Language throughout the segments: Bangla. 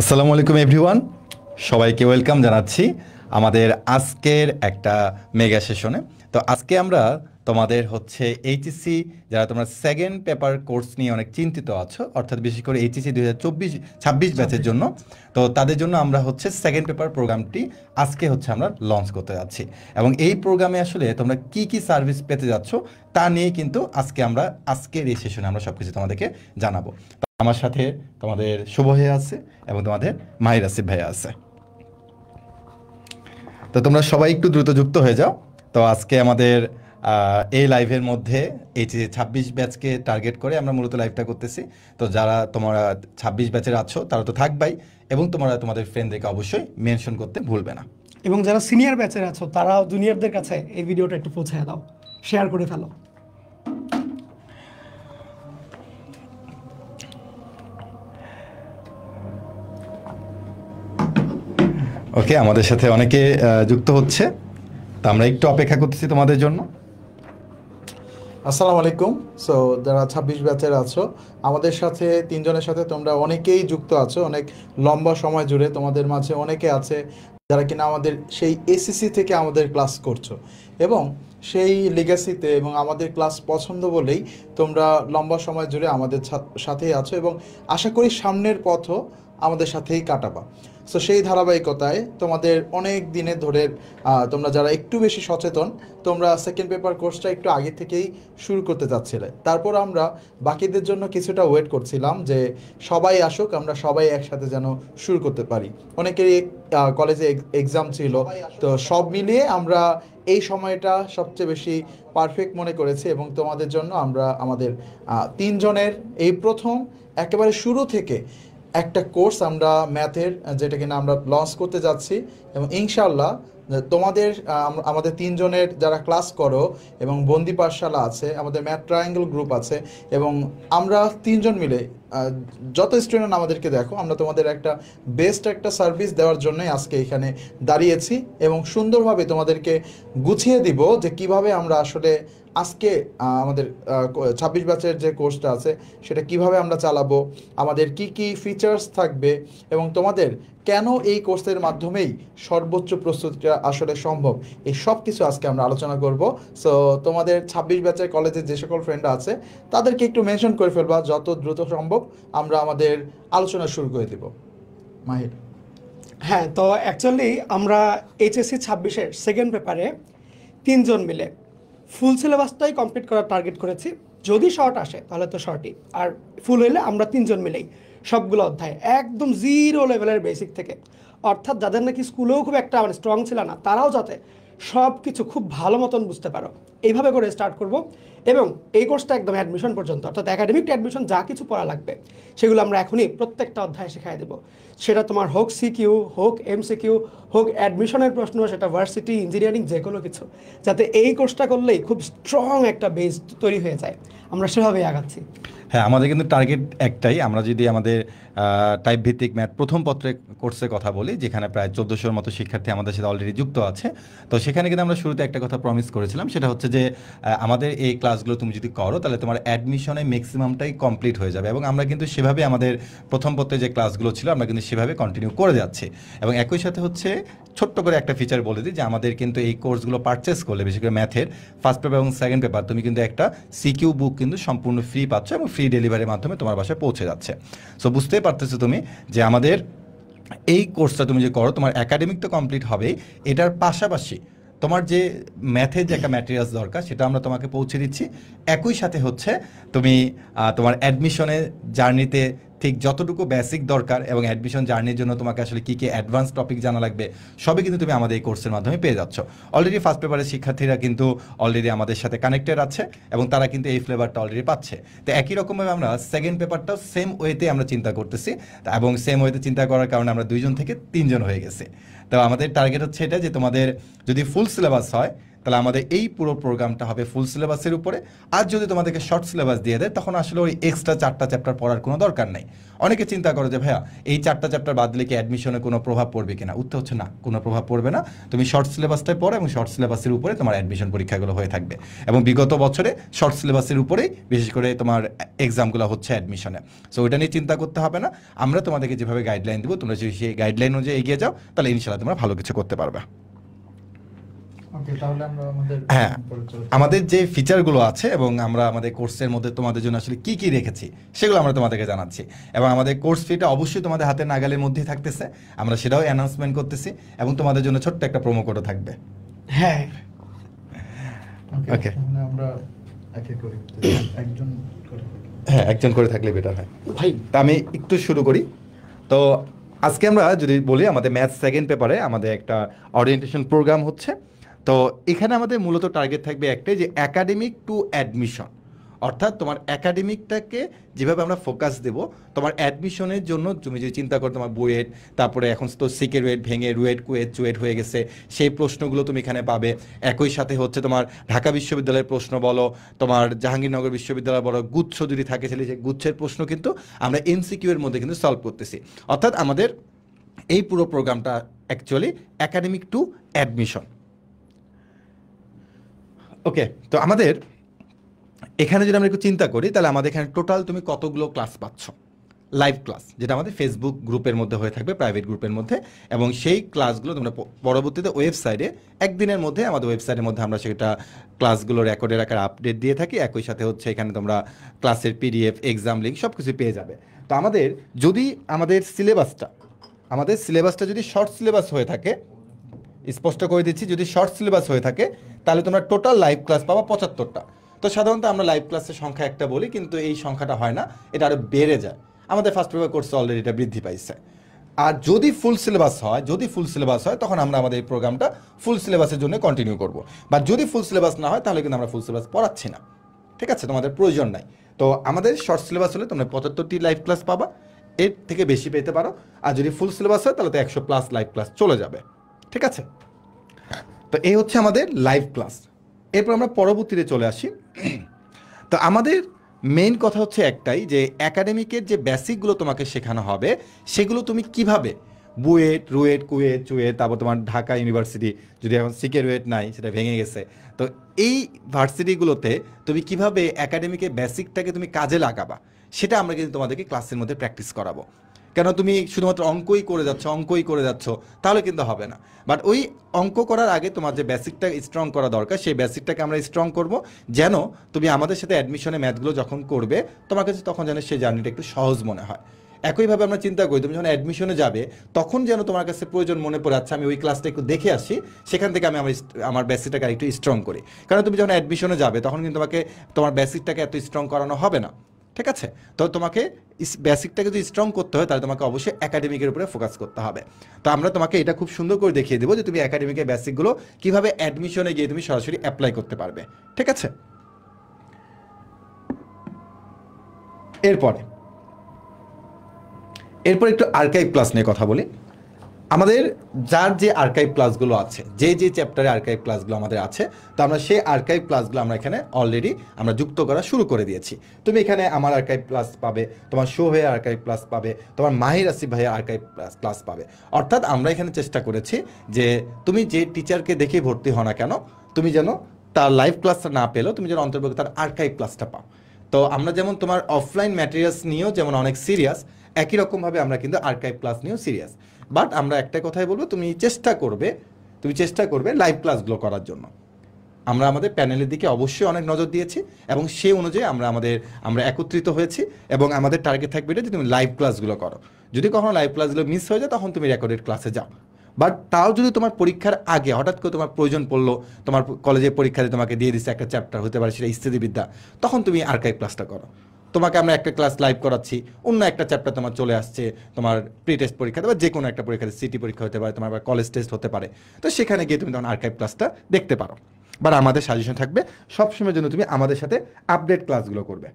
আসসালামু আলাইকুম এভরিওয়ান, সবাইকে ওয়েলকাম জানাচ্ছি আমাদের আজকের একটা মেগা সেশনে। তো আজকে আমরা তোমাদের হচ্ছে এইচএসসি, যারা তোমরা সেকেন্ড পেপার কোর্স নিয়ে অনেক চিন্তিত আছো, অর্থাৎ বিশেষ করে এইচএসসি 2024-26 ব্যাচের জন্য, তো তাদের জন্য আমরা হচ্ছে সেকেন্ড পেপার প্রোগ্রামটি আজকে হচ্ছে আমরা লঞ্চ করতে যাচ্ছি। এবং এই প্রোগ্রামে আসলে তোমরা কি কি সার্ভিস পেতে যাচ্ছ তা নিয়ে কিন্তু আজকের এই সেশনে আমরা সব কিছু তোমাদেরকে জানাবো। আমার সাথে তোমাদের শুভ ভাইয়া আছে এবং তোমাদের মাহির আসিফ ভাইয়া আছে। তো তোমরা সবাই একটু দ্রুত যুক্ত হয়ে যাও। তো আজকে আমাদের এই লাইভের মধ্যে এই যে 26 ব্যাচকে টার্গেট করে আমরা মূলত লাইভটা করতেছি। তো যারা তোমরা 26 ব্যাচের আছো তারা তো থাকবাই, এবং তোমরা তোমাদের ফ্রেন্ডদেরকে অবশ্যই মেনশন করতে ভুলবে না। এবং যারা সিনিয়র ব্যাচের আছো তারাও জুনিয়রদের কাছে এই ভিডিওটা একটু পৌঁছে দাও, শেয়ার করে ফেলো। ওকে, আমাদের সাথে অনেকে যুক্ত হচ্ছে, তা আমরা একটু অপেক্ষা করতেছি তোমাদের জন্য। আসসালামু আলাইকুম। সো যারা 26 ব্যাচের আছো, আমাদের সাথে তিনজনের সাথে তোমরা অনেকেই যুক্ত আছো। অনেক লম্বা সময় জুড়ে তোমাদের মাঝে অনেকে আছে যারা কিনা আমাদের সেই এসিসি থেকে আমাদের ক্লাস করছো, এবং সেই লিগ্যাসিতে এবং আমাদের ক্লাস পছন্দ বলেই তোমরা লম্বা সময় জুড়ে আমাদের সাথেই আছো, এবং আশা করি সামনের পথও আমাদের সাথেই কাটাবা। সো সেই ধারাবাহিকতায় তোমাদের অনেক দিনের ধরে তোমরা যারা একটু বেশি সচেতন, তোমরা সেকেন্ড পেপার কোর্সটা একটু আগে থেকেই শুরু করতে চাচ্ছিলে। তারপর আমরা বাকিদের জন্য কিছুটা ওয়েট করছিলাম যে সবাই আসুক, আমরা সবাই একসাথে যেন শুরু করতে পারি। অনেকেরই কলেজে এক্সাম ছিল, তো সব মিলিয়ে আমরা এই সময়টা সবচেয়ে বেশি পারফেক্ট মনে করেছি, এবং তোমাদের জন্য আমরা আমাদের তিনজনের এই প্রথম একেবারে শুরু থেকে একটা কোর্স আমরা ম্যাথের, যেটা কিনা আমরা লঞ্চ করতে যাচ্ছি। এবং ইনশাআল্লাহ তোমাদের আমাদের তিনজনের যারা ক্লাস করো, এবং বন্দি পাঠশালা আছে, আমাদের ম্যাথ ট্রায়াঙ্গেল গ্রুপ আছে, এবং আমরা তিনজন মিলে যত স্টুডেন্ট আমাদেরকে দেখো, আমরা তোমাদের একটা বেস্ট একটা সার্ভিস দেওয়ার জন্যই আজকে এখানে দাঁড়িয়েছি, এবং সুন্দরভাবে তোমাদেরকে গুছিয়ে দিব যে কিভাবে আমরা আসলে আজকে আমাদের 26 ব্যাচের যে কোর্সটা আছে সেটা কিভাবে আমরা চালাবো, আমাদের কি কি ফিচার্স থাকবে, এবং তোমাদের কেন এই কোর্সের মাধ্যমেই সর্বোচ্চ প্রস্তুতিটা আসলে সম্ভব, এই সব কিছু আজকে আমরা আলোচনা করব। সো তোমাদের 26 ব্যাচের কলেজের যে সকল ফ্রেন্ড আছে তাদেরকে একটু মেনশন করে ফেলবা, যত দ্রুত সম্ভব আমরা আমাদের আলোচনা শুরু করে দেব। মাহির। হ্যাঁ, তো অ্যাকচুয়ালি আমরা এইচএসসি 26-এর সেকেন্ড পেপারে তিনজন মিলে ফুল সিলেবাসটাই কমপ্লিট করার টার্গেট করেছি। যদি শর্ট আসে তাহলে তো শর্টই, আর ফুল হইলে আমরা তিনজন মিলেই সবগুলো অধ্যায় একদম জিরো লেভেলের বেসিক থেকে, অর্থাৎ যাদের নাকি স্কুলেও খুব একটা স্ট্রং ছিল না, তারাও যাতে সব কিছু খুব ভালো মতন বুঝতে পারো, এইভাবে করে স্টার্ট করব। এবং এই কোর্সটা একদম অ্যাডমিশন পর্যন্ত, অর্থাৎ একাডেমিক অ্যাডমিশন যা কিছু পড়া লাগবে সেগুলো আমরা এখনই প্রত্যেকটা অধ্যায় শেখাই দেবো। সেটা তোমার হোক সিকিউ, হোক এমসিকিউ, হোক অ্যাডমিশনের প্রশ্ন, সেটা ভার্সিটি, ইঞ্জিনিয়ারিং, যে কোনো কিছু, যাতে এই কোর্সটা করলেই খুব স্ট্রং একটা বেস তৈরি হয়ে যায়। আমরা সেভাবেই আগাচ্ছি। হ্যাঁ, আমাদের কিন্তু টার্গেট একটাই। আমরা যদি আমাদের টাইপ ভিত্তিক ম্যাথ প্রথম পত্রের কোর্সের কথা বলি, যেখানে প্রায় 1400-র মতো শিক্ষার্থী আমাদের সাথে অলরেডি যুক্ত আছে, তো সেখানে কিন্তু আমরা শুরুতে একটা কথা প্রমিস করেছিলাম, সেটা হচ্ছে যে আমাদের এই ক্লাসগুলো তুমি যদি করো তাহলে তোমার অ্যাডমিশনে ম্যাক্সিমামটাই কমপ্লিট হয়ে যাবে। এবং আমরা কিন্তু সেভাবে আমাদের প্রথম পত্রে যে ক্লাসগুলো ছিল আমরা কিন্তু সেভাবে কন্টিনিউ করে যাচ্ছি। এবং একই সাথে হচ্ছে ছোট্ট করে একটা ফিচার বলে দিই যে আমাদের কিন্তু এই কোর্সগুলো পারচেস করলে, বিশেষ করে ম্যাথের ফার্স্ট পেপার এবং সেকেন্ড পেপার, তুমি কিন্তু একটা সিকিউ বুক কিন্তু সম্পূর্ণ ফ্রি পাচ্ছ, এবং ফ্রি ডেলিভারির মাধ্যমে তোমার বাসায় পৌঁছে যাচ্ছে। সো বুঝতেই পারতেছো তুমি যে আমাদের এই কোর্সটা তুমি যে করো, তোমার একাডেমিক তো কমপ্লিট হবেই, এটার পাশাপাশি তোমার যে ম্যাথের যে একটা ম্যাটেরিয়ালস দরকার সেটা আমরা তোমাকে পৌঁছে দিচ্ছি। একই সাথে হচ্ছে তুমি তোমার অ্যাডমিশনের জার্নিতে ঠিক যতটুকু বেসিক দরকার, এবং অ্যাডমিশন জার্নির জন্য তোমাকে আসলে কী কী অ্যাডভান্স টপিক জানা লাগবে, সবই কিন্তু তুমি আমাদের এই কোর্সের মাধ্যমে পেয়ে যাচ্ছ। অলরেডি ফার্স্ট পেপারের শিক্ষার্থীরা কিন্তু অলরেডি আমাদের সাথে কানেক্টেড আছে, এবং তারা কিন্তু এই ফ্লেভারটা অলরেডি পাচ্ছে। তো একই রকমভাবে আমরা সেকেন্ড পেপারটাও সেম ওয়েতে আমরা চিন্তা করতেছি, এবং সেম ওয়েতে চিন্তা করার কারণে আমরা 2জন থেকে 3জন হয়ে গেছি। তো আমাদের টার্গেট হচ্ছে এটা যে তোমাদের যদি ফুল সিলেবাস হয় তাহলে আমাদের এই পুরো প্রোগ্রামটা হবে ফুল সিলেবাসের উপরে। আর যদি তোমাদেরকে শর্ট সিলেবাস দিয়ে দেয় তখন আসলে ওই এক্সট্রা 4টা চ্যাপ্টার পড়ার কোনো দরকার নেই। অনেকে চিন্তা করে যে ভাইয়া এই 4টা চ্যাপ্টার বাদ দিলে কি অ্যাডমিশনে কোনো প্রভাব পড়বে কিনা? উত্তর হচ্ছে না, কোনো প্রভাব পড়বে না। তুমি শর্ট সিলেবাসটাই পড়ো এবং শর্ট সিলেবাসের উপরে তোমার অ্যাডমিশন পরীক্ষাগুলো হয়ে থাকবে। এবং বিগত বছরে শর্ট সিলেবাসের উপরেই বিশেষ করে তোমার এক্সামগুলো হচ্ছে অ্যাডমিশনে। সো ওইটা নিয়ে চিন্তা করতে হবে না। আমরা তোমাদেরকে যেভাবে গাইডলাইন দেবো তোমরা যদি সেই গাইডলাইন অনুযায়ী এগিয়ে যাও তাহলে ইনশাআল্লাহ তোমরা ভালো কিছু করতে পারবে। ওকে, তাহলে আমরা আমাদের হ্যাঁ, আমাদের যে ফিচারগুলো আছে এবং আমরা আমাদের কোর্সের মধ্যে তোমাদের জন্য আসলে কি কি রেখেছি সেগুলো আমরা তোমাদেরকে জানাচ্ছি। এবং আমাদের কোর্স ফিটা অবশ্যই তোমাদের হাতের নাগালের মধ্যেই থাকতেছে, আমরা সেটাও অ্যানাউন্সমেন্ট করতেছি এবং তোমাদের জন্য ছোট্ট একটা প্রোমো কোডও থাকবে। হ্যাঁ ওকে, তাহলে আমরা একে করে একজন করে হ্যাঁ একজন করে থাকলে বেটার হয় ভাই। তা আমি একটু শুরু করি। তো আজকে আমরা যদি বলি আমাদের ম্যাথ সেকেন্ড পেপারে আমাদের একটা ওরিয়েন্টেশন প্রোগ্রাম হচ্ছে। তো এখানে আমাদের মূলত টার্গেট থাকবে একটাই, যে একাডেমিক টু অ্যাডমিশন। অর্থাৎ তোমার একাডেমিকটাকে যেভাবে আমরা ফোকাস দেব, তোমার অ্যাডমিশনের জন্য তুমি যদি চিন্তা করো তোমার বুয়েট, তারপরে এখন তো সিকের ওয়েট ভেঙে রুয়েট কুয়েট চুয়েট হয়ে গেছে, সেই প্রশ্নগুলো তুমি এখানে পাবে। একই সাথে হচ্ছে তোমার ঢাকা বিশ্ববিদ্যালয়ের প্রশ্ন বলো, তোমার জাহাঙ্গীরনগর বিশ্ববিদ্যালয় বলো, গুচ্ছ যদি থাকে তাহলে সেই গুচ্ছের প্রশ্ন কিন্তু আমরা এমসিকিউ এর মধ্যে কিন্তু সলভ করতেছি। অর্থাৎ আমাদের এই পুরো প্রোগ্রামটা অ্যাকচুয়ালি একাডেমিক টু অ্যাডমিশন। ওকে, তো আমাদের এখানে যদি আমরা একটু চিন্তা করি তাহলে আমাদের এখানে টোটাল তুমি কতগুলো ক্লাস পাচ্ছ? লাইভ ক্লাস, যেটা আমাদের ফেসবুক গ্রুপের মধ্যে হয়ে থাকবে, প্রাইভেট গ্রুপের মধ্যে। এবং সেই ক্লাসগুলো তোমরা পরবর্তীতে ওয়েবসাইটে একদিনের মধ্যে আমাদের ওয়েবসাইটের মধ্যে আমরা সেটা ক্লাসগুলো রেকর্ডের আকারে আপডেট দিয়ে থাকি। একই সাথে হচ্ছে এখানে তোমরা ক্লাসের পিডিএফ, এক্সাম লিঙ্ক সব কিছু পেয়ে যাবে। তো আমাদের যদি আমাদের সিলেবাসটা যদি শর্ট সিলেবাস হয়ে থাকে, স্পষ্ট করে দিচ্ছি, যদি শর্ট সিলেবাস হয়ে থাকে তাহলে তোমরা টোটাল লাইভ ক্লাস পাবা 75টা। তো সাধারণত আমরা লাইভ ক্লাসের সংখ্যা একটা বলি, কিন্তু এই সংখ্যাটা হয় না, এটা আরও বেড়ে যায়। আমাদের ফার্স্ট পেপার কোর্সে অলরেডি এটা বৃদ্ধি পাইছে। আর যদি ফুল সিলেবাস হয় তখন আমরা আমাদের এই প্রোগ্রামটা ফুল সিলেবাসের জন্য কন্টিনিউ করব। বা যদি ফুল সিলেবাস না হয় তাহলে কিন্তু আমরা ফুল সিলেবাস পড়াচ্ছি না, ঠিক আছে? তোমাদের প্রয়োজন নাই। তো আমাদের শর্ট সিলেবাস হলে তোমরা 75টি লাইভ ক্লাস পাবা, এর থেকে বেশি পেতে পারো। আর যদি ফুল সিলেবাস হয় তাহলে তো 100+ লাইভ ক্লাস চলে যাবে, ঠিক আছে? তো এই হচ্ছে আমাদের লাইভ ক্লাস। এরপর আমরা পরবর্তীতে চলে আসি। তো আমাদের মেইন কথা হচ্ছে একটাই, যে একাডেমিকের যে বেসিকগুলো তোমাকে শেখানো হবে সেগুলো তুমি কিভাবে বুয়েট, রুয়েট, কুয়েট, চুয়েট, তারপর তোমার ঢাকা ইউনিভার্সিটি, যদি এখন সিকের রুয়েট নাই সেটা ভেঙে গেছে, তো এই ভার্সিটিগুলোতে তুমি কিভাবে একাডেমিকের বেসিকটাকে তুমি কাজে লাগাবা সেটা আমরা কিন্তু তোমাদেরকে ক্লাসের মধ্যে প্র্যাকটিস করাবো। কেন তুমি শুধুমাত্র অঙ্কই করে যাচ্ছ তাহলে কিন্তু হবে না। বাট ওই অঙ্ক করার আগে তোমার যে বেসিকটা স্ট্রং করা দরকার, সেই বেসিকটাকে আমরা স্ট্রং করব, যেন তুমি আমাদের সাথে অ্যাডমিশনে ম্যাথগুলো যখন করবে তোমার কাছে তখন যেন সেই জার্নিটা একটু সহজ মনে হয়। একইভাবে আমরা চিন্তা করি তুমি যখন অ্যাডমিশনে যাবে তখন যেন তোমার কাছে প্রয়োজন মনে পড়ে, আচ্ছা আমি ওই ক্লাসটা একটু দেখে আসি, সেখান থেকে আমি আমার বেসিকটাকে একটু স্ট্রং করি। কারণ তুমি যখন অ্যাডমিশনে যাবে তখন কিন্তু তোমার বেসিকটাকে এত স্ট্রং করানো হবে না, ঠিক আছে? তো তোমাকে বেসিকটাকে যদি স্ট্রং করতে হয় তাহলে তোমাকে অবশ্যই একাডেমিকের উপরে ফোকাস করতে হবে। তো আমরা তোমাকে এটা খুব সুন্দর করে দেখিয়ে দেবো যে তুমি একাডেমিকের বেসিকগুলো কীভাবে অ্যাডমিশনে গিয়ে তুমি সরাসরি অ্যাপ্লাই করতে পারবে, ঠিক আছে? এরপর একটু আর্কাইভ ক্লাস নিয়ে কথা বলি। আমাদের যার যে আর্কাইভ ক্লাসগুলো আছে, যে চ্যাপ্টারে আর্কাইভ ক্লাসগুলো আমাদের আছে, তো আমরা সেই আর্কাইভ ক্লাসগুলো আমরা এখানে অলরেডি আমরা যুক্ত করা শুরু করে দিয়েছি। তুমি এখানে আমার আর্কাইভ ক্লাস পাবে, তোমার শো ভাইয়ের আর্কাইভ ক্লাস পাবে, তোমার মাহির আসিফ ভাইয়ের আর্কাইভ ক্লাস পাবে। অর্থাৎ আমরা এখানে চেষ্টা করেছি যে তুমি যে টিচারকে দেখে ভর্তি হও না কেন, তুমি যেন তার লাইভ ক্লাসটা না পেলেও তুমি যেন অন্তর্ভুক্ত তার আর্কাইভ ক্লাসটা পাও। তো আমরা যেমন তোমার অফলাইন ম্যাটেরিয়ালস নিয়েও যেমন অনেক সিরিয়াস, একই রকমভাবে আমরা কিন্তু আর্কাইভ ক্লাস নিয়েও সিরিয়াস। বাট আমরা একটা কথাই বলবো, তুমি চেষ্টা করবে লাইভ ক্লাসগুলো করার জন্য। আমরা আমাদের প্যানেলের দিকে অবশ্যই অনেক নজর দিয়েছি এবং সেই অনুযায়ী আমরা একত্রিত হয়েছি এবং আমাদের টার্গেট থাকবে এটা যে তুমি লাইভ ক্লাসগুলো করো। যদি কখনো লাইভ ক্লাসগুলো মিস হয়ে যায় তখন তুমি রেকর্ডেড ক্লাসে যাও। বাট তাও যদি তোমার পরীক্ষার আগে হঠাৎ করে তোমার প্রয়োজন পড়লো, তোমার কলেজের পরীক্ষাতে তোমাকে দিয়ে দিচ্ছে একটা চ্যাপ্টার, হতে পারে সেটা স্থিতিবিদ্যা, তখন তুমি আর্কাইভ ক্লাসটা করো। তোমাকে আমরা একটা ক্লাস লাইভ করাচ্ছি, অন্য একটা চ্যাপ্টার তোমার চলে আসছে তোমার প্রি টেস্ট পরীক্ষাতে বা যে কোনো একটা পরীক্ষাতে, সিটি পরীক্ষা হতে পারে, তোমার আবার কলেজ টেস্ট হতে পারে, তো সেখানে গিয়ে তুমি তখন আর্কাইভ ক্লাসটা দেখতে পারো। বাট আমাদের সাজেশন থাকবে সবসময়ের জন্য তুমি আমাদের সাথে আপডেট ক্লাসগুলো করবে।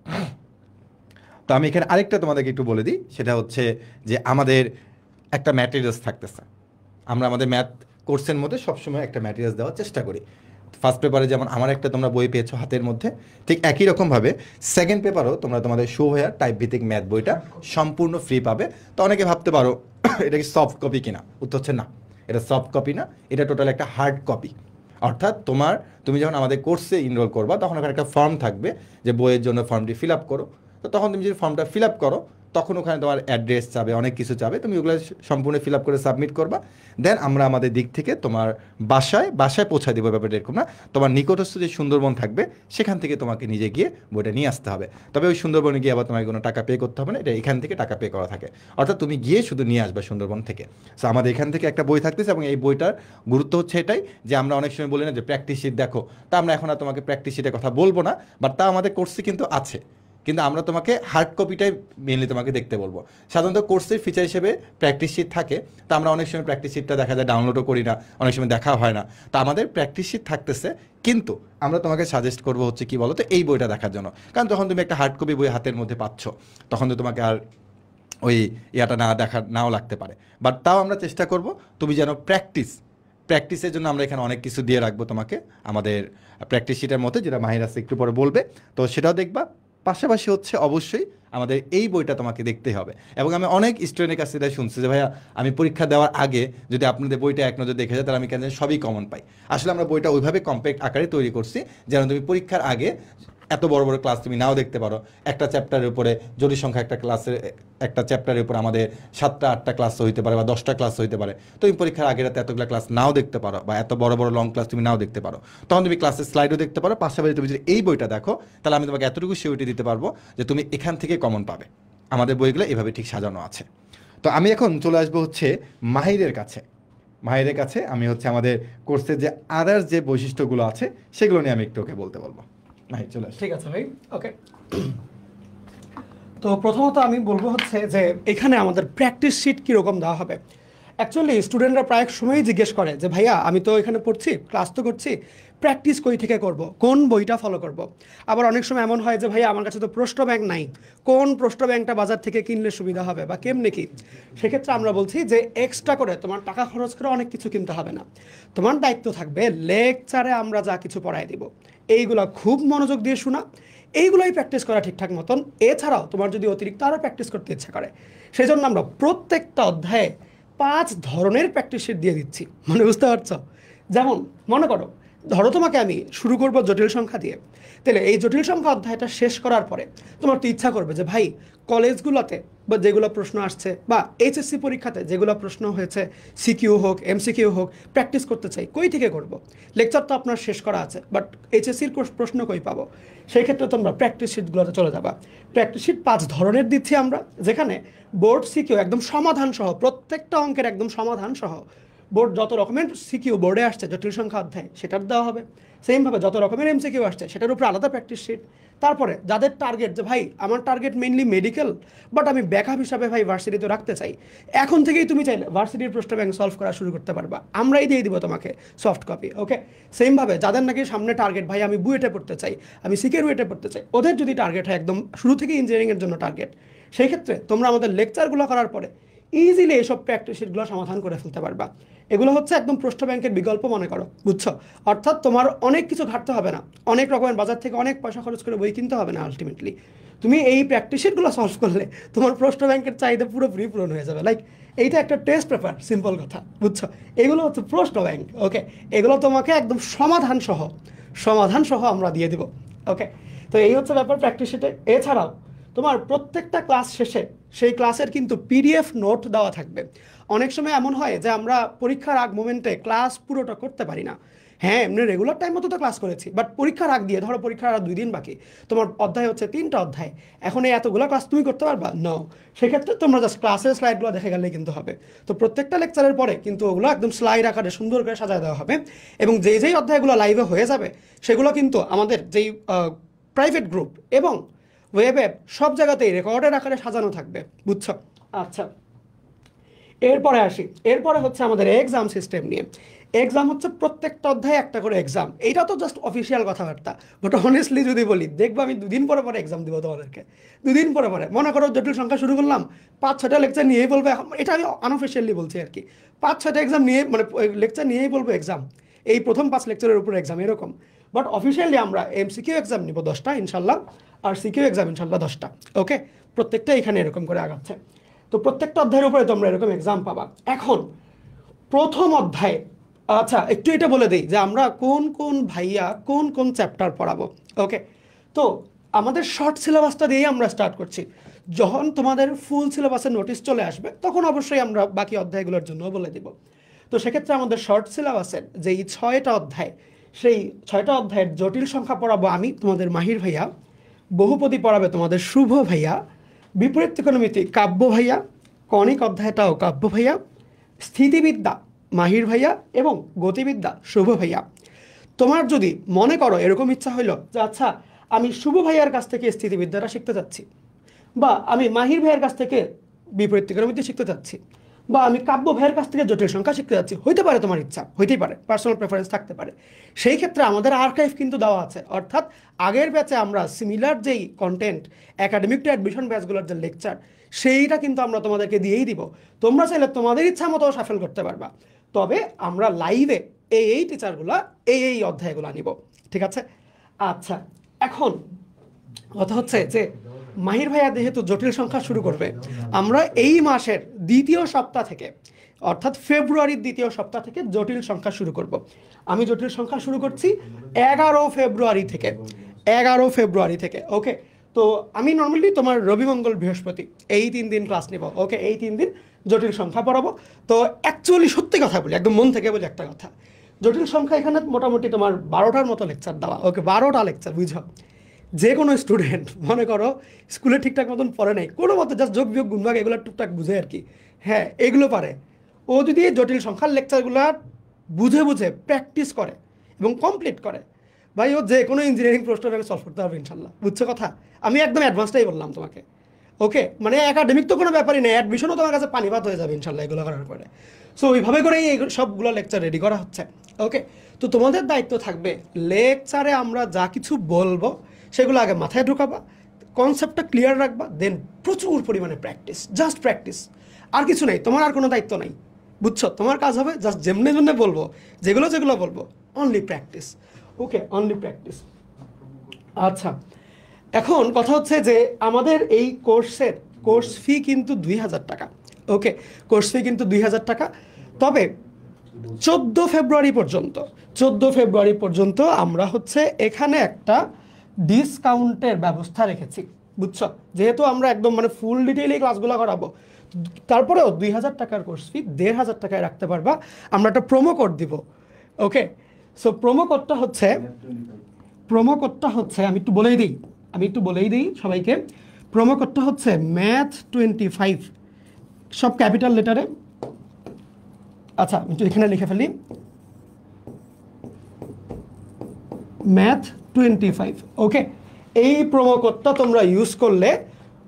তো আমি এখানে আরেকটা তোমাদেরকে একটু বলে দিই, সেটা হচ্ছে যে আমাদের একটা ম্যাটেরিয়ালস থাকতেছে। আমরা আমাদের ম্যাথ কোর্সের মধ্যে সবসময় একটা ম্যাটেরিয়ালস দেওয়ার চেষ্টা করি। ফার্স্ট পেপারে যেমন আমার একটা তোমরা বই পেয়েছো হাতের মধ্যে, ঠিক একই রকমভাবে সেকেন্ড পেপারও তোমরা তোমাদের শুভয়া টাইপ ভিত্তিক ম্যাথ বইটা সম্পূর্ণ ফ্রি পাবে। তো অনেকে ভাবতে পারো এটা কি সফট কপি কিনা, উত্তর হচ্ছে না, এটা সফট কপি না, এটা টোটাল একটা হার্ড কপি। অর্থাৎ তুমি যখন আমাদের কোর্সে এনরোল করবা তখন ওখানে একটা ফর্ম থাকবে যে বইয়ের জন্য ফর্মটি ফিল আপ করো। তো তখন তুমি যদি ফর্মটা ফিল আপ করো তখন ওখানে তোমার অ্যাড্রেস চাবে, অনেক কিছু চাবে, তুমি ওগুলো সম্পূর্ণ ফিল আপ করে সাবমিট করবা। দেন আমরা আমাদের দিক থেকে তোমার বাসায় পৌঁছায় দেবো। ব্যাপারটা এরকম না, তোমার নিকটস্থ যে সুন্দরবন থাকবে সেখান থেকে তোমাকে নিজে গিয়ে বইটা নিয়ে আসতে হবে। তবে ওই সুন্দরবনে গিয়ে আবার তোমাকে কোনো টাকা পে করতে হবে না, এটা এখান থেকে টাকা পে করা থাকে। অর্থাৎ তুমি গিয়ে শুধু নিয়ে আসবে সুন্দরবন থেকে। সো আমাদের এখান থেকে একটা বই থাকতেছে, এবং এই বইটার গুরুত্ব হচ্ছে এটাই যে আমরা অনেক সময় বলি না যে প্র্যাকটিস শিট দেখো, তা আমরা এখন আর তোমাকে প্র্যাকটিস শিটের কথা বলবো না, বাট তা আমাদের কোর্সে কিন্তু আছে, কিন্তু আমরা তোমাকে হার্ড কপিটাই মেনলি তোমাকে দেখতে বলবো। সাধারণত কোর্সের ফিচার হিসেবে প্র্যাকটিস শিট থাকে, তো আমরা অনেক সময় প্র্যাকটিস শিটটা দেখা যায় ডাউনলোডও করি না, অনেক সময় দেখা হয় না। তো আমাদের প্র্যাকটিস শিট থাকতেছে, কিন্তু আমরা তোমাকে সাজেস্ট করবো হচ্ছে কি বলো তো, এই বইটা দেখার জন্য। কারণ যখন তুমি একটা হার্ড কপি বই হাতের মধ্যে পাচ্ছ তখন তো তোমাকে আর ওই ইয়াটা নাও লাগতে পারে। বাট তাও আমরা চেষ্টা করব তুমি যেন প্র্যাকটিসের জন্য আমরা এখানে অনেক কিছু দিয়ে রাখবো তোমাকে আমাদের প্র্যাকটিস শিটের মধ্যে, যেটা মাহির আছে একটু পরে বলবে, তো সেটাও দেখবা। পাশাপাশি হচ্ছে অবশ্যই আমাদের এই বইটা তোমাকে দেখতে হবে। এবং আমি অনেক স্টুডেন্টের কাছ থেকে শুনছি যে ভাইয়া আমি পরীক্ষা দেওয়ার আগে যদি আপনাদের বইটা এক নজর দেখে যায় তাহলে আমি কেন সবই কমন পাই। আসলে আমরা বইটা ওইভাবে কম্প্যাক্ট আকারে তৈরি করছি যেন তুমি পরীক্ষার আগে এত বড় বড় ক্লাস তুমি নাও দেখতে পারো। একটা চ্যাপ্টারের উপরে জটিল সংখ্যা একটা চ্যাপ্টারের উপর আমাদের 7টা-8টা ক্লাস হইতে পারে বা 10টা ক্লাস হইতে পারে। তুমি পরীক্ষার আগের রাতে এতগুলো ক্লাস নাও দেখতে পারো, বা এত বড় বড় লং ক্লাস তুমি নাও দেখতে পারো, তখন তুমি ক্লাসের স্লাইডও দেখতে পারো। পাশাপাশি তুমি যদি এই বইটা দেখো তাহলে আমি তোমাকে এতটুকু সিউরিটি দিতে পারবো যে তুমি এখান থেকে কমন পাবে। আমাদের বইগুলো এভাবে ঠিক সাজানো আছে। তো আমি এখন চলে আসবো হচ্ছে মাহিরের কাছে আমি হচ্ছে আমাদের কোর্সের যে আদার্স যে বৈশিষ্ট্যগুলো আছে সেগুলো নিয়ে আমি একটু ওকে বলতে বলবো। মাহির চলে আসো। ঠিক আছে ভাই, ওকে। তো প্রথমত আমি বলবো হচ্ছে যে এখানে আমাদের প্র্যাকটিস শিট কীরকম দেওয়া হবে। অ্যাকচুয়ালি স্টুডেন্টরা প্রায় সময়ই জিজ্ঞেস করে যে ভাইয়া আমি তো এখানে পড়ছি, ক্লাস তো করছি, প্র্যাকটিস কই থেকে করব, কোন বইটা ফলো করব। আবার অনেক সময় এমন হয় যে ভাইয়া আমার কাছে তো প্রশ্ন ব্যাংক নাই, কোন প্রশ্ন ব্যাংকটা বাজার থেকে কিনলে সুবিধা হবে বা কেমনে কি। সেক্ষেত্রে আমরা বলছি যে এক্সট্রা করে তোমার টাকা খরচ করে অনেক কিছু কিনতে হবে না। তোমার দায়িত্ব থাকবে লেকচারে আমরা যা কিছু পড়াই দিব এইগুলো খুব মনোযোগ দিয়ে শোনা, এইগুলোই প্র্যাকটিস করা ঠিকঠাক মতন। এছাড়াও তোমার যদি অতিরিক্ত আরও প্র্যাকটিস করতে ইচ্ছা করে সেই জন্য আমরা প্রত্যেকটা অধ্যায়ে 5 ধরনের প্র্যাকটিস শিট দিয়ে দিচ্ছি। মানে বুঝতে পারছো? যেমন মনে করো, ধরো তোমাকে আমি শুরু করবো জটিল সংখ্যা দিয়ে, তাহলে এই জটিল সংখ্যা অধ্যায়টা শেষ করার পরে তোমার তো ইচ্ছা করবে যে ভাই কলেজগুলোতে বা যেগুলো প্রশ্ন আসছে বা এইচএসসি পরীক্ষাতে যেগুলো প্রশ্ন হয়েছে, সিকিউ হোক এমসিকিউ হোক, প্র্যাকটিস করতে চাই, কই থেকে করব? লেকচার তো আপনার শেষ করা আছে, বাট এইচএসসির প্রশ্ন কই পাবো? সেই ক্ষেত্রে তোমরা প্র্যাকটিস শিটগুলোতে চলে যাবা। প্র্যাকটিস শিট 5 ধরনের দিচ্ছি আমরা, যেখানে বোর্ড সিকিউ একদম সমাধান সহ, প্রত্যেকটা অঙ্কের একদম সমাধান সহ, বোর্ড যত রকমের সিকিউ বোর্ডে আসছে জটিল সংখ্যা অধ্যায় সেটার দেওয়া হবে। সেমভাবে যত রকমের এমসিকিউ আসছে সেটার উপরে আলাদা প্র্যাকটিস শিট। তারপরে যাদের টার্গেট যে ভাই আমার টার্গেট মেইনলি মেডিকেল, বাট আমি ব্যাকআপ হিসাবে ভাই ভার্সিটিতে রাখতে চাই, এখন থেকেই তুমি চাইলে ভার্সিটির প্রশ্ন ব্যাংক সলভ করা শুরু করতে পারবা, আমরাই দিয়ে দিব তোমাকে সফট কপি। ওকে, সেমভাবে যাদের নাকি সামনে টার্গেট ভাই আমি বুয়েটে পড়তে চাই, আমি সিকের ওয়েটে পড়তে চাই, ওদের যদি টার্গেট হয় একদম শুরু থেকে ইঞ্জিনিয়ারিংয়ের জন্য টার্গেট, সেই ক্ষেত্রে তোমরা আমাদের লেকচারগুলো করার পরে ইজিলি এইসব প্র্যাকটিস শিটগুলো সমাধান করে ফেলতে পারবা। এগুলো হচ্ছে একদম প্রশ্ন ব্যাংকের বিকল্প মনে করো, বুঝছো? অর্থাৎ তোমার অনেক কিছু ঘাটতে হবে না, অনেক রকমের বাজার থেকে অনেক পয়সা খরচ করে বই কিনতে হবে না। আলটিমেটলি তুমি এই প্র্যাকটিস শিটগুলো সলভ করলে তোমার প্রশ্ন ব্যাংকের চাহিদা পুরোপুরি পূরণ হয়ে যাবে। লাইক এইটা একটা টেস্ট পেপার, সিম্পল কথা, বুঝছো? এগুলো হচ্ছে প্রশ্ন ব্যাংক। ওকে, এগুলো তোমাকে একদম সমাধান সহ আমরা দিয়ে দিব। ওকে, তো এই হচ্ছে ব্যাপার প্র্যাকটিস শিটে। এছাড়াও তোমার প্রত্যেকটা ক্লাস শেষে সেই ক্লাসের কিন্তু পিডিএফ নোট দেওয়া থাকবে। অনেক সময় এমন হয় যে আমরা পরীক্ষার আগ মোমেন্টে ক্লাস পুরোটা করতে পারি না। হ্যাঁ, এমনি রেগুলার টাইম মতো তো ক্লাস করেছি, বাট পরীক্ষার আগ দিয়ে ধরো পরীক্ষার আর 2 দিন বাকি, তোমার অধ্যায় হচ্ছে 3টা অধ্যায়, এখন এই এতগুলো ক্লাস তুমি করতে পারবা না। সেক্ষেত্রে তোমরা জাস্ট ক্লাসের স্লাইডগুলো দেখে গেলেই কিন্তু হবে। তো প্রত্যেকটা লেকচারের পরে কিন্তু ওগুলো একদম স্লাইড আকারে সুন্দর করে সাজায় দেওয়া হবে, এবং যেই অধ্যায়গুলো লাইভে হয়ে যাবে সেগুলো কিন্তু আমাদের যেই প্রাইভেট গ্রুপ এবং ওয়েবে সব জায়গাতেই রেকর্ডের আকারে সাজানো থাকবে, বুঝছো? আচ্ছা, এরপরে হচ্ছে আমাদের এক্সাম সিস্টেম নিয়ে। এক্সাম হচ্ছে প্রত্যেকটা অধ্যায়ে একটা করে এক্সাম। এইটা তো জাস্ট অফিসিয়াল কথাবার্তা, বাট অনেস্টলি যদি বলি, দেখবো আমি 2 দিন পরে এক্সাম দিব তোমাদেরকে। 2 দিন পরে মনে করো জটিল সংখ্যা শুরু করলাম, 5-6টা লেকচার নিয়েই বলবো, এটা আমি আনঅফিসিয়ালি বলছি আর কি, 5-6টা এক্সাম নিয়ে মানে লেকচার নিয়েই বলবো এক্সাম। এই প্রথম 5 লেকচারের উপর এক্সাম এরকম। বাট অফিসিয়ালি আমরা MCQ এক্সাম নিব 10টা ইনশাল্লাহ, আর CQ এক্সাম ইনশাল্লাহ 10টা। ওকে, প্রত্যেকটা এখানে এরকম করে আগাচ্ছে। তো প্রত্যেকটা অধ্যায়ের উপরে তোমরা এরকম এক্সাম পাবা। এখন প্রথম অধ্যায়ে আচ্ছা একটু এটা বলে দিই যে আমরা কোন কোন ভাইয়া কোন কোন চ্যাপ্টার পড়াবো। ওকে, তো আমাদের শর্ট সিলেবাসটা দিয়েই আমরা স্টার্ট করছি। যখন তোমাদের ফুল সিলেবাসের নোটিশ চলে আসবে তখন অবশ্যই আমরা বাকি অধ্যায়গুলোর জন্য বলে দিব। তো সেক্ষেত্রে আমাদের শর্ট সিলেবাসের যেই 6টা অধ্যায়, সেই 6টা অধ্যায়ের জটিল সংখ্যা পড়াবো আমি তোমাদের মাহির ভাইয়া, বহুপদী পড়াবে তোমাদের শুভ ভাইয়া, বিপরীত ত্রিকোণমিতি কাব্য ভাইয়া, কণিক অধ্যায়টাও কাব্য ভাইয়া, স্থিতিবিদ্যা মাহির ভাইয়া এবং গতিবিদ্যা শুভ ভাইয়া। তোমার যদি মনে করো এরকম ইচ্ছা হইলো যে আচ্ছা আমি শুভ ভাইয়ার কাছ থেকে স্থিতিবিদ্যাটা শিখতে চাচ্ছি, বা আমি মাহির ভাইয়ের কাছ থেকে বিপরীত ত্রিকোণমিতি শিখতে চাচ্ছি, বা আমি কাব্য ভাইয়ের কাছ থেকে জটিল সংখ্যা শিখতে যাচ্ছি, হইতে পারে তোমার ইচ্ছা, হইতেই পারে, পার্সোনাল প্রেফারেন্স থাকতে পারে। সেই ক্ষেত্রে আমাদের আর্কাইভ কিন্তু দেওয়া আছে, অর্থাৎ আগের ব্যাচে আমরা সিমিলার যেই কন্টেন্ট একাডেমিক টু অ্যাডমিশন ব্যাচগুলোর যে লেকচার, সেইটা কিন্তু আমরা তোমাদেরকে দিয়েই দিব। তোমরা চাইলে তোমাদের ইচ্ছা মতো সাফল করতে পারবা। তবে আমরা লাইভে এই টিচারগুলা এই অধ্যায়গুলো নিব, ঠিক আছে? আচ্ছা, এখন কথা হচ্ছে যে মাহির ভাইয়া যেহেতু জটিল সংখ্যা শুরু করবে, আমরা এই মাসের 2য় সপ্তাহ থেকে, অর্থাৎ ফেব্রুয়ারির 2য় সপ্তাহ থেকে জটিল সংখ্যা শুরু করব। আমি জটিল সংখ্যা শুরু করছি 11 ফেব্রুয়ারি থেকে। 11 ফেব্রুয়ারি থেকে। ওকে, তো আমি নর্মালি তোমার রবি মঙ্গল বৃহস্পতি এই 3 দিন ক্লাস নিব। ওকে, এই 3 দিন জটিল সংখ্যা পড়াবো। তো অ্যাকচুয়ালি সত্যি কথা বলি, একদম মন থেকে বলি একটা কথা, জটিল সংখ্যা এখানে মোটামুটি তোমার 12টার মতো লেকচার দেওয়া। ওকে, 12টা লেকচার, বুঝো? যে কোনো স্টুডেন্ট মনে করো স্কুলে ঠিকঠাক মতন পড়ে নাই, কোনো মতো জাস্ট যোগ বিয়োগ গুণভাগ এগুলো টুকটাক বুঝে আর কি, হ্যাঁ এগুলো পারে, ও যদি এই জটিল সংখ্যার লেকচারগুলো বুঝে বুঝে প্র্যাকটিস করে এবং কমপ্লিট করে, ভাই ও যে কোনো ইঞ্জিনিয়ারিং প্রশ্ন সলভ করতে পারবে ইনশাল্লাহ। বুঝছো কথা? আমি একদম অ্যাডভান্সটাই বললাম তোমাকে। ওকে, মানে একাডেমিক তো কোনো ব্যাপারই নেই, অ্যাডমিশনও তোমার কাছে পানিভাত হয়ে যাবে ইনশাল্লাহ এগুলো করার পরে। সো ওইভাবে করেই এই সবগুলো লেকচার রেডি করা হচ্ছে। ওকে, তো তোমাদের দায়িত্ব থাকবে লেকচারে আমরা যা কিছু বলবো সেগুলো আগে মাথায় ঢোকাবা, কনসেপ্টটা ক্লিয়ার রাখবা, দেন প্রচুর পরিমাণে প্র্যাকটিস, জাস্ট প্র্যাকটিস, আর কিছু নেই। তোমার আর কোনো দায়িত্ব নাই, বুঝছো? তোমার কাজ হবে জাস্ট যেমনি যেমনি বলবো, যেগুলো বলবো, অনলি প্র্যাকটিস। ওকে, অনলি প্র্যাকটিস। আচ্ছা, এখন কথা হচ্ছে যে আমাদের এই কোর্স ফি কিন্তু 2000 টাকা। ওকে, কোর্স ফি কিন্তু 2000 টাকা। তবে 14 ফেব্রুয়ারি পর্যন্ত আমরা হচ্ছে এখানে একটা ডিসকাউন্টের ব্যবস্থা রেখেছি, বুঝছো? যেহেতু আমরা একদম মানে ফুল ডিটেইলে ক্লাসগুলো করাবো, তারপরেও 2000 টাকার কোর্স ফি 1500 টাকায় রাখতে পারবা। আমরা একটা প্রোমো কোড দিব। ওকে, সো প্রোমো কোডটা হচ্ছে আমি একটু বলেই দিই সবাইকে। প্রোমো কোডটা হচ্ছে math25, সব ক্যাপিটাল লেটারে। আচ্ছা, একটু এখানে লিখে ফেলি, math25। ওকে, এই প্রোমো কোডটা তোমরা ইউজ করলে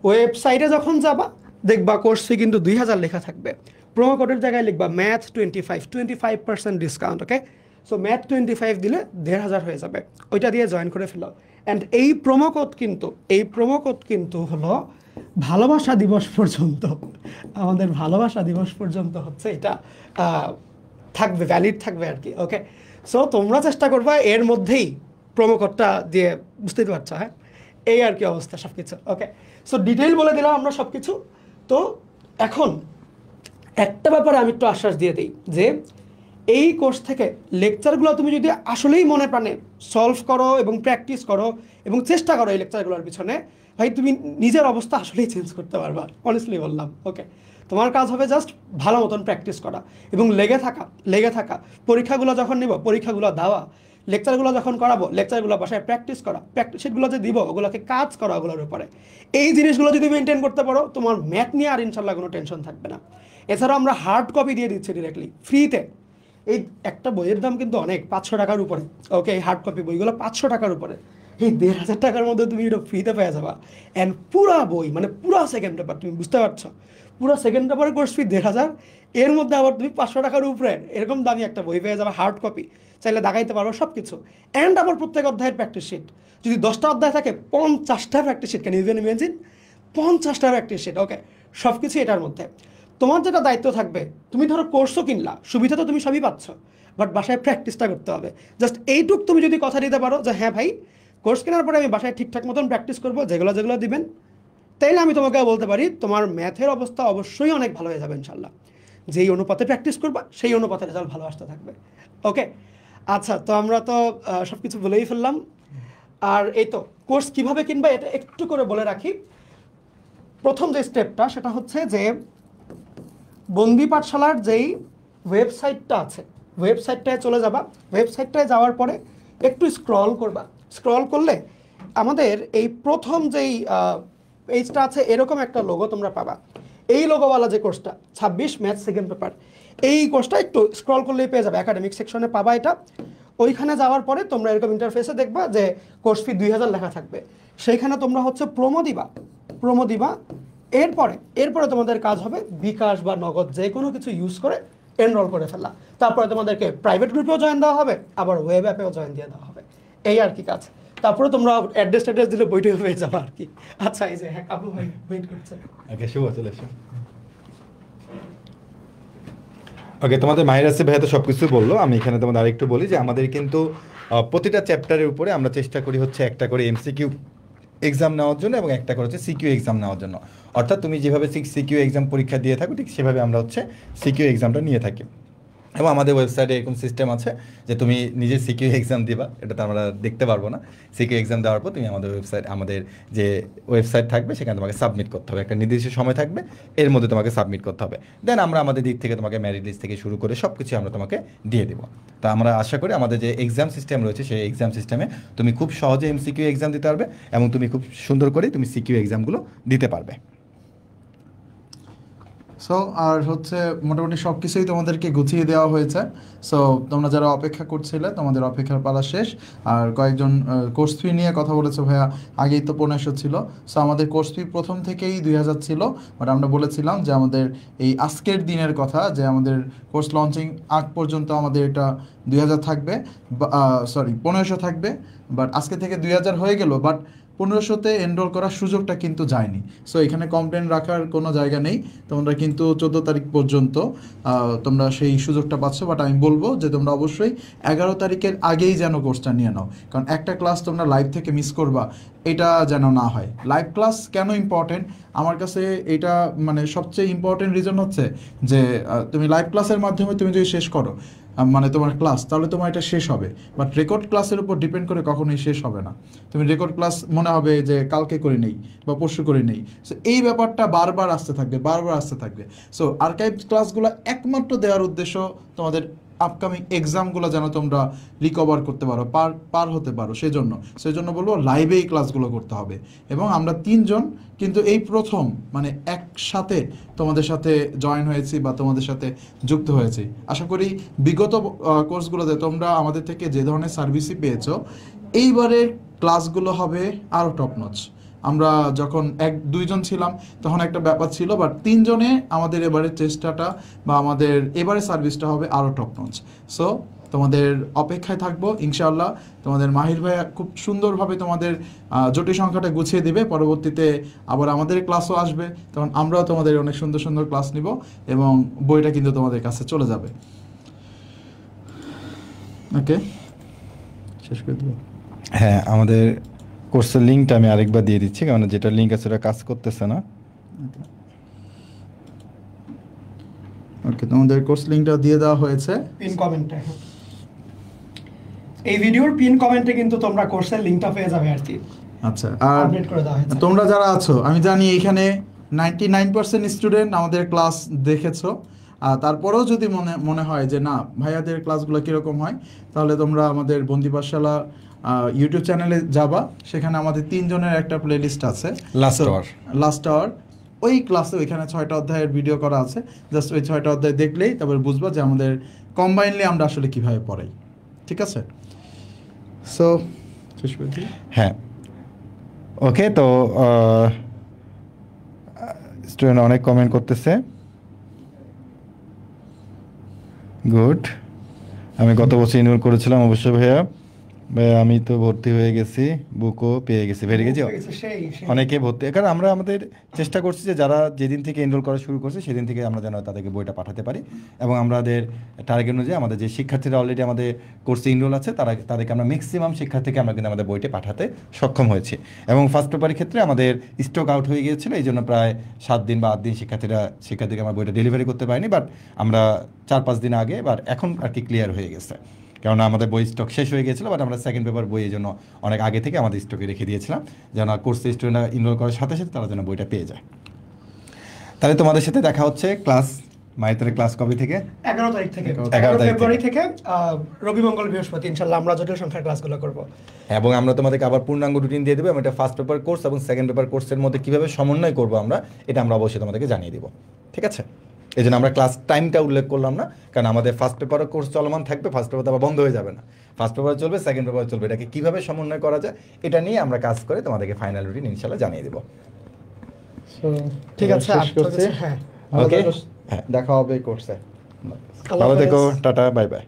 ওয়েবসাইটে যখন যাবা দেখবা কোর্স ফি কিন্তু 2000 লেখা থাকবে। প্রোমো কোডের জায়গায় লিখবা math25, 25% ডিসকাউন্ট। ওকে, সো math25 দিলে 1500 হয়ে যাবে, ওইটা দিয়ে জয়েন করে ফেলো। অ্যান্ড এই প্রোমো কোড কিন্তু হলো ভালোবাসা দিবস পর্যন্ত, আমাদের ভালোবাসা দিবস পর্যন্ত হচ্ছে এটা থাকবে, ভ্যালিড থাকবে আর কি। ওকে, সো তোমরা চেষ্টা করবা এর মধ্যেই প্রোমো কোডটা দিয়ে, বুঝতেই পারছো? হ্যাঁ, এই আর কি অবস্থা সব কিছু। ওকে, সো ডিটেইল বলে দিলাম আমরা সব কিছু। তো এখন একটা ব্যাপারে আমি একটু আশ্বাস দিয়ে দিই যে এই কোর্স থেকে লেকচারগুলো তুমি যদি আসলেই মনে প্রাণে সলভ করো এবং প্র্যাকটিস করো এবং চেষ্টা করো এই লেকচারগুলোর পিছনে, ভাই তুমি নিজের অবস্থা আসলেই চেঞ্জ করতে পারবা, অনেস্টলি বললাম। ওকে, তোমার কাজ হবে জাস্ট ভালো মতন প্র্যাকটিস করা এবং লেগে থাকা। পরীক্ষাগুলো যখন নিব, পরীক্ষাগুলো দেওয়া, লেকচারগুলো যখন করাবো, লেকচারগুলো বাসায় প্র্যাকটিস করা, শিটগুলো যে দিব ওগুলোকে কাজ করা, ওগুলোর উপরে। এই জিনিসগুলো যদি মেনটেন করতে পারো, তোমার ম্যাথ নিয়ে আর ইনশাল্লাহ কোনো টেনশন থাকবে না। এছাড়াও আমরা হার্ড কপি দিয়ে দিচ্ছি ডিরেক্টলি ফ্রিতে। এই একটা বইয়ের দাম কিন্তু অনেক, 500 টাকার উপরে। ওকে, এই হার্ড কপি বইগুলো 500 টাকার উপরে। এই 1500 টাকার মধ্যে তুমি এটা ফ্রিতে পেয়ে যাবা। অ্যান্ড পুরা বই, মানে পুরা সেকেন্ড পেপার, তুমি বুঝতে পারছো, পুরো সেকেন্ড পেপারের কোর্স ফি 1500, এর মধ্যে আবার তুমি 500 টাকার উপরে এরকম দামি একটা বই পেয়ে যাবে, হার্ড কপি, চাইলে দেখাইতে পারো সব কিছু। অ্যান্ড আবার প্রত্যেক অধ্যায়ের প্র্যাকটিস শিট, যদি 10টা অধ্যায় থাকে 50টা practice sheet, can you imagine? 50টা প্র্যাকটিস শিট। ওকে, সব কিছু এটার মধ্যে। তোমার যেটা দায়িত্ব থাকবে, তুমি ধরো কোর্সও কিনলা, সুবিধা তো তুমি সবই পাচ্ছ, বাট বাসায় প্র্যাকটিসটা করতে হবে। জাস্ট এইটুক তুমি যদি কথা দিতে পারো যে হ্যাঁ ভাই, কোর্স কেনার পরে আমি বাসায় ঠিকঠাক মতন প্র্যাকটিস করবো, যেগুলো যেগুলো দিবেন, তাইলে আমি তোমাকে বলতে পারি তোমার ম্যাথের অবস্থা অবশ্যই অনেক ভালো হয়ে যাবে ইনশাল্লাহ। যেই অনুপাতে প্র্যাকটিস করবা সেই অনুপাতে রেজাল্ট ভালো আসতে থাকবে। ওকে, আচ্ছা, তো আমরা তো সব কিছু বলেই ফেললাম। আর এই তো কোর্স কিভাবে কিনবা এটা একটু করে বলে রাখি। প্রথম যে স্টেপটা সেটা হচ্ছে যে বন্দি পাঠশালার যেই ওয়েবসাইটটা আছে, ওয়েবসাইটটায় চলে যাবা। ওয়েবসাইটটায় যাওয়ার পরে একটু স্ক্রল করবা। স্ক্রল করলে আমাদের এই প্রথম যেই পেজটা আছে, এরকম একটা লোগো তোমরা পাবা। এই লোগোওয়ালা যে কোর্সটা 26 ম্যাথ সেকেন্ড পেপার, এই কোর্সটা একটু স্ক্রল করলেই পেয়ে যাবে, একাডেমিক সেকশনে পাবা এটা। ওইখানে যাওয়ার পরে তোমরা এরকম ইন্টারফেসে দেখবা যে কোর্স ফি 2000 লেখা থাকবে। সেইখানে তোমরা হচ্ছে প্রোমো দিবা। এরপরে তোমাদের কাজ হবে বিকাশ বা নগদ যে কোনো কিছু ইউজ করে এনরোল করে ফেলা। তারপরে তোমাদেরকে প্রাইভেট গ্রুপেও জয়েন দেওয়া হবে, আবার ওয়েব অ্যাপেও জয়েন দিয়ে দেওয়া হবে। এই আর কি কাজ। তারপরে তোমরা অ্যাড্রেস দিলে বইটাই হয়ে যাবে আর কি। আচ্ছা, এই যে হ্যাঁ, কাবু ভাই ওয়েট করছে। ওকে, শুভ, চলে এসো। ওকে, তোমাদের মাহির আসিফ ভাইয়া তো সব কিছু বললো। আমি এখানে তোমাদের আরেকটু বলি যে আমাদের কিন্তু প্রতিটা চ্যাপ্টারের উপরে আমরা চেষ্টা করি হচ্ছে একটা করে এমসিকিউ এক্সাম নেওয়ার জন্য এবং একটা করে হচ্ছে সিকিউ এক্সাম নেওয়ার জন্য। অর্থাৎ তুমি যেভাবে সিকিউ এক্সাম পরীক্ষা দিয়ে থাকো ঠিক সেভাবে আমরা হচ্ছে সিকিউ এক্সামটা নিয়ে থাকি। এবং আমাদের ওয়েবসাইটে এরকম সিস্টেম আছে যে তুমি নিজে সিকিউ এক্সাম দিবা, এটা তো আমরা দেখতে পারবো না। সিকিউ এক্সাম দেওয়ার পর তুমি আমাদের যে ওয়েবসাইট থাকবে সেখানে তোমাকে সাবমিট করতে হবে, একটা নির্দিষ্ট সময় থাকবে, এর মধ্যে তোমাকে সাবমিট করতে হবে। দেন আমরা আমাদের দিক থেকে তোমাকে মেরিট লিস্ট থেকে শুরু করে সব কিছু আমরা তোমাকে দিয়ে দেবো। তো আমরা আশা করি আমাদের যে এক্সাম সিস্টেম রয়েছে সেই এক্সাম সিস্টেমে তুমি খুব সহজে এমসিকিউ এক্সাম দিতে পারবে এবং তুমি খুব সুন্দর করে তুমি সিকিউ এক্সামগুলো দিতে পারবে। সো আর হচ্ছে মোটামুটি সব কিছুই তোমাদেরকে গুছিয়ে দেওয়া হয়েছে। সো তোমরা যারা অপেক্ষা করছিলে তোমাদের অপেক্ষার পালা শেষ। আর কয়েকজন কোর্স ফি নিয়ে কথা বলেছে ভাইয়া, আগেই তো 1500 ছিল। সো আমাদের কোর্স ফি প্রথম থেকেই 2000 ছিল, বাট আমরা বলেছিলাম যে আমাদের এই আজকের দিনের কথা যে আমাদের কোর্স লঞ্চিং আগ পর্যন্ত আমাদের এটা 2000 থাকবে, সরি 1500 থাকবে। বাট আজকে থেকে 2000 হয়ে গেল, বাট 1500-তে এনরোল করার সুযোগটা কিন্তু যায়নি। সো এখানে কমপ্লেন রাখার কোনো জায়গা নেই। তোমরা কিন্তু 14 তারিখ পর্যন্ত তোমরা সেই সুযোগটা পাচ্ছ। বাট আমি বলবো যে তোমরা অবশ্যই 11 তারিখের আগেই যেন কোর্সটা নিয়ে নাও, কারণ একটা ক্লাস তোমরা লাইভ থেকে মিস করবা, এটা যেন না হয়। লাইভ ক্লাস কেন ইম্পর্টেন্ট আমার কাছে, এটা মানে সবচেয়ে ইম্পর্টেন্ট রিজন হচ্ছে যে তুমি লাইভ ক্লাসের মাধ্যমে তুমি যদি শেষ করো মানে তোমার ক্লাস, তাহলে তোমার এটা শেষ হবে। বাট রেকর্ড ক্লাসের উপর ডিপেন্ড করে কখনোই শেষ হবে না। তুমি রেকর্ড ক্লাস মনে হবে যে কালকে করে নেই বা পরশু করে নেই। সো এই ব্যাপারটা বারবার আসতে থাকবে। সো আর্কাইভ ক্লাসগুলো একমাত্র দেওয়ার উদ্দেশ্য তোমাদের আপকামিং এক্সামগুলো যেন তোমরা রিকভার করতে পারো, পার হতে পারো। সেজন্য বলবো লাইভে এই ক্লাসগুলো করতে হবে। এবং আমরা 3 জন কিন্তু এই প্রথম মানে একসাথে তোমাদের সাথে জয়েন হয়েছি বা তোমাদের সাথে যুক্ত হয়েছি। আশা করি বিগত কোর্সগুলোতে তোমরা আমাদের থেকে যে ধরনের সার্ভিসই পেয়েছো, এইবারের ক্লাসগুলো হবে আরও টপ নচ। আমরা যখন 1-2 জন ছিলাম তখন একটা ব্যাপার ছিল, বাট 3 জনে আমাদের এবারের চেষ্টাটা বা আমাদের এবারের সার্ভিসটা হবে আরও টপ নচ। সো তোমাদের অপেক্ষায় থাকবো ইনশাআল্লাহ। তোমাদের মাহির ভাইয়া খুব সুন্দরভাবে তোমাদের জটিল সংখ্যাটা গুছিয়ে দিবে। পরবর্তীতে আবার আমাদের ক্লাসও আসবে, তখন আমরাও তোমাদের অনেক সুন্দর সুন্দর ক্লাস নিব এবং বইটা কিন্তু তোমাদের কাছে চলে যাবে। ওকে, শেষ করে দেবো। হ্যাঁ, আমাদের কোর্সের লিঙ্কটা আমি আরেকবার দিয়ে দিচ্ছি, কারণ যেটা লিঙ্ক আছে ওটা কাজ করতেছে না। ওকে, তোমাদের কোর্স লিঙ্কটা দিয়ে দেওয়া হয়েছে পিন কমেন্টে। এই ভিডিওর পিন কমেন্টে কিন্তু তোমরা কোর্সের লিংকটা পেয়ে যাবে আর কি। আচ্ছা, আর আপডেট করে দেওয়া হয়েছে। তোমরা যারা আছো আমি জানি এখানে 99% স্টুডেন্ট আমাদের ক্লাস দেখেছো। তারপরেও যদি মনে হয় যে না ভাইয়াদের ক্লাসগুলো কীরকম হয়, তাহলে তোমরা আমাদের বন্দি পাঠশালা ইউটিউব চ্যানেলে যাবা। সেখানে আমাদের 3 জনের একটা প্লেলিস্ট আছে, লাস্ট আওয়ার। ওই ক্লাসে ওইখানে 6টা অধ্যায়ের ভিডিও করা আছে। জাস্ট ওই 6টা অধ্যায় দেখলেই তারপরে বুঝবা যে আমাদের কম্বাইনলি আমরা আসলে কীভাবে পড়াই। ঠিক আছে, সো শেষ করে দিই। হ্যাঁ, ওকে। তো স্টুডেন্ট অনেক কমেন্ট করতেছে, গুড। আমি গত বছর ইনরোল করেছিলাম অবশ্যই ভাইয়া, ভাই আমি তো ভর্তি হয়ে গেছি, বুকও পেয়ে গেছি, ভেরি গেছি। সেই অনেকে ভর্তি, কারণ আমরা আমাদের চেষ্টা করছি যে যারা যেদিন থেকে এনরোল করা শুরু করছে সেদিন থেকে আমরা যেন তাদেরকে বইটা পাঠাতে পারি, এবং আমাদের টার্গেট অনুযায়ী আমাদের যে শিক্ষার্থীরা অলরেডি আমাদের কোর্সে এনরোল আছে তাদেরকে আমরা ম্যাক্সিমাম শিক্ষার্থীকে আমরা কিন্তু আমাদের বইটা পাঠাতে সক্ষম হয়েছি। এবং ফার্স্ট পেপারের ক্ষেত্রে আমাদের স্টক আউট হয়ে গিয়েছিল, এই জন্য প্রায় 7 দিন বা 8 দিন শিক্ষার্থীকে আমার বইটা ডেলিভারি করতে পারিনি, বাট আমরা 4-5 দিন আগে, বাট এখন আর কি ক্লিয়ার হয়ে গেছে, কারণ আমাদের বই স্টক শেষ হয়ে গিয়েছিল। বাট আমরা সেকেন্ড পেপার বই এই জন্য অনেক আগে থেকে আমাদের স্টকে রেখে দিয়েছিলাম, যেন কোর্সে স্টুডেন্টরা এনরোল করার সাথে সাথে তারা যেন বইটা পেয়ে যায়। তাহলে তোমাদের সাথে দেখা হচ্ছে ক্লাস মাইতের ক্লাস কবে থেকে? 11 তারিখ থেকে, 11 তারিখ ফেব্রুয়ারি থেকে রবি মঙ্গল বৃহস্পতি ইনশাল্লাহ আমরা জটিল সংখ্যার ক্লাসগুলো করব। এবং আমরা তোমাদেরকে আবার পূর্ণাঙ্গ রুটিন দিয়ে দেবো, এবং এটা ফার্স্ট পেপার কোর্স এবং সেকেন্ড পেপার কোর্সের মধ্যে কীভাবে সমন্বয় করবো এটা আমরা অবশ্যই তোমাদেরকে জানিয়ে দেবো, ঠিক আছে? এই জন্য আমরা ক্লাস টাইমটা উল্লেখ করলাম না, কারণ আমাদের ফার্স্ট পেপারও কোর্স চলমান থাকবে, ফার্স্ট পেপার আবার বন্ধ হয়ে যাবে না, ফার্স্ট পেপার চলবে, সেকেন্ড পেপার চলবে, এটাকে কীভাবে সমন্বয় করা যায় এটা নিয়ে আমরা কাজ করে তোমাদেরকে ফাইনাল রুটিন ইনশাল্লাহ জানিয়ে দেবো। ঠিক আছে, শেষ করছি। হ্যাঁ, ওকে, দেখা হবে কোর্সে। আল্লাহ ভালো থেকো, হাফেজ। Tata, bye bye.